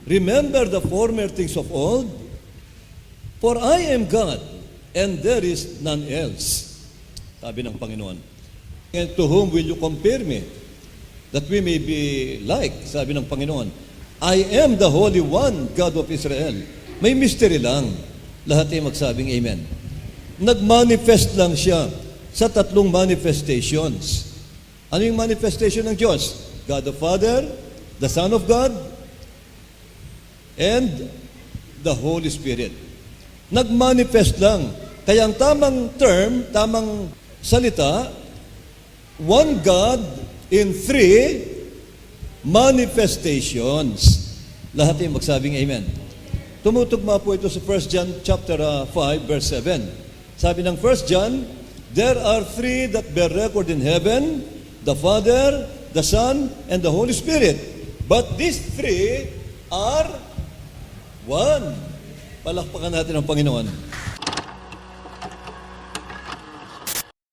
Remember the former things of old, for I am God, and there is none else. Sabi ng Panginoon. And to whom will you compare me? That we may be like, sabi ng Panginoon. I am the Holy One, God of Israel. May mystery lang. Lahat ay magsabing amen. Nag-manifest lang siya sa tatlong manifestations. Ano yung manifestation ng Diyos? God the Father, the Son of God, and the Holy Spirit. Nag-manifest lang. Kaya ang tamang term, tamang salita, one God in three manifestations. Lahat ay magsabing amen. Tumutugma po ito sa 1 John chapter 5 verse 7. Sabi ng 1 John, there are three that bear record in heaven, the Father, the Son, and the Holy Spirit. But these three are one. Palakpakan natin ang Panginoon.